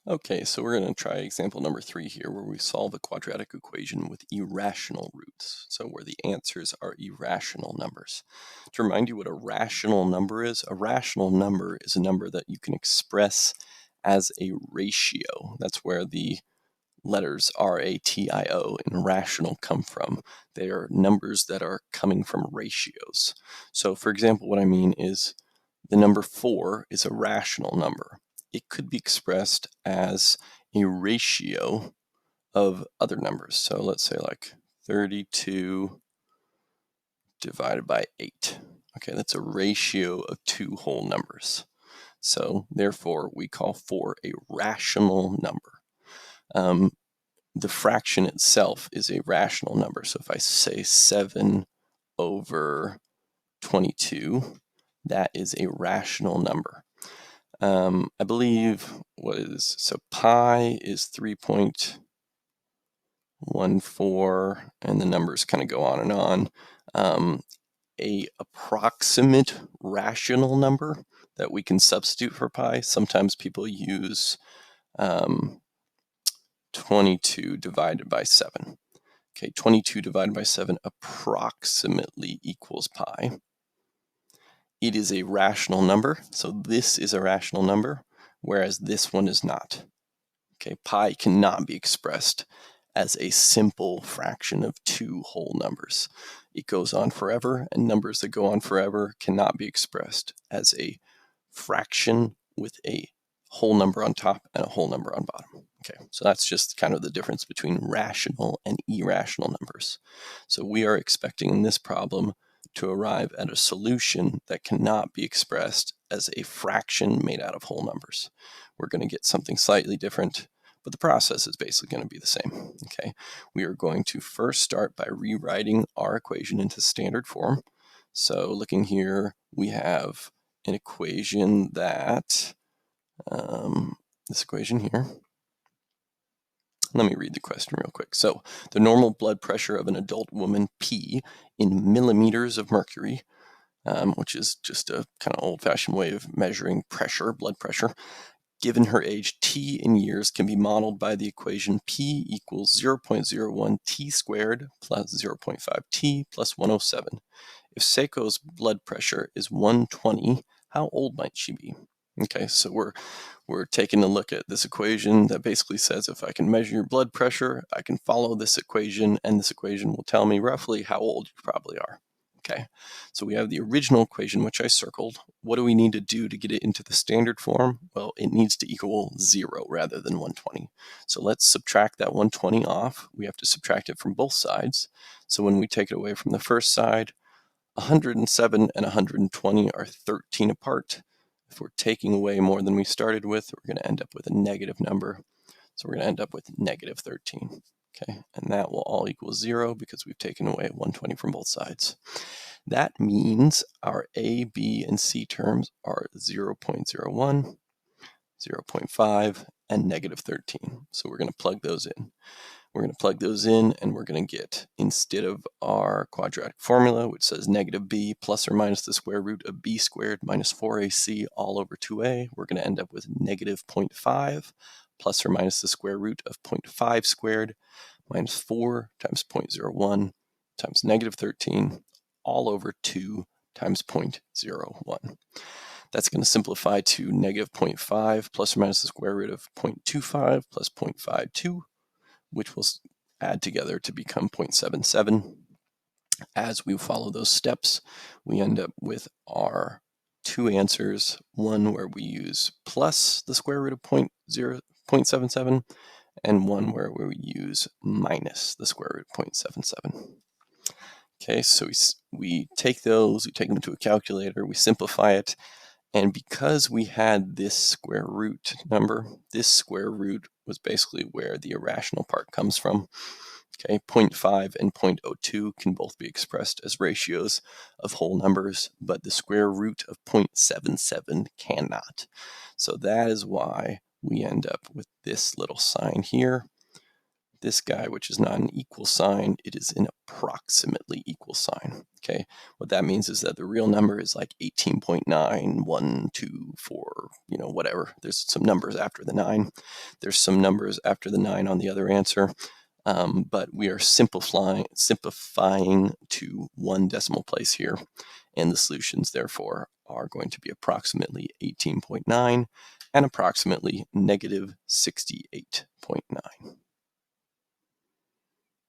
Okay, so we're going to try example number 3 here, where we solve a quadratic equation with irrational roots. So where the answers are irrational numbers. To remind you what a rational number is a number that you can express as a ratio. That's where the letters R-A-T-I-O in rational come from. They are numbers that are coming from ratios. So for example, what I mean is the number 4 is a rational number. It could be expressed as a ratio of other numbers. So let's say like 32 divided by 8. Okay, that's a ratio of two whole numbers. So therefore, we call 4 a rational number. The fraction itself is a rational number. So if I say 7 over 22, that is a rational number. I believe, so pi is 3.14, and the numbers kind of go on and on. A approximate rational number that we can substitute for pi, sometimes people use 22 divided by 7. Okay, 22 divided by 7 approximately equals pi. It is a rational number, so this is a rational number, whereas this one is not. Okay, pi cannot be expressed as a simple fraction of two whole numbers. It goes on forever, and numbers that go on forever cannot be expressed as a fraction with a whole number on top and a whole number on bottom. Okay, so that's just kind of the difference between rational and irrational numbers. So we are expecting in this problem to arrive at a solution that cannot be expressed as a fraction made out of whole numbers. We're going to get something slightly different, but the process is basically going to be the same. Okay, we are going to first start by rewriting our equation into standard form. So looking here, we have an equation that, this equation here, let me read the question real quick. So the normal blood pressure of an adult woman, P, in millimeters of mercury, which is just a kind of old-fashioned way of measuring pressure, blood pressure, given her age T in years, can be modeled by the equation P equals 0.01 T squared plus 0.5 T plus 107. If Seiko's blood pressure is 120, how old might she be? Okay, so we're taking a look at this equation that basically says if I can measure your blood pressure, I can follow this equation, and this equation will tell me roughly how old you probably are. Okay, so we have the original equation, which I circled. What do we need to do to get it into the standard form? Well, it needs to equal 0 rather than 120. So let's subtract that 120 off. We have to subtract it from both sides. So when we take it away from the first side, 107 and 120 are 13 apart. If we're taking away more than we started with, we're going to end up with a negative number. So we're going to end up with negative 13. Okay, and that will all equal 0 because we've taken away 120 from both sides. That means our A, B, and C terms are 0.01, 0.5, and negative 13. So we're going to plug those in. We're going to plug those in, and we're going to get, instead of our quadratic formula, which says negative b plus or minus the square root of b squared minus 4ac all over 2a, we're going to end up with negative 0.5 plus or minus the square root of 0.5 squared minus 4 times 0.01 times negative 13 all over 2 times 0.01. That's going to simplify to negative 0.5 plus or minus the square root of 0.25 plus 0.52, which will add together to become 0.77. As we follow those steps, we end up with our two answers, one where we use plus the square root of 0.77, and one where we use minus the square root of 0.77. Okay, so we take those, we take them to a calculator, we simplify it, and because we had this square root number, this square root was basically where the irrational part comes from. Okay, 0.5 and 0.02 can both be expressed as ratios of whole numbers, but the square root of 0.77 cannot. So that is why we end up with this little sign here. This guy, which is not an equal sign, it is an approximately equal sign. Okay, what that means is that the real number is like 18.9124, whatever. There's some numbers after the 9. There's some numbers after the 9 on the other answer. But we are simplifying to one decimal place here, and the solutions therefore are going to be approximately 18.9 and approximately negative 68.9.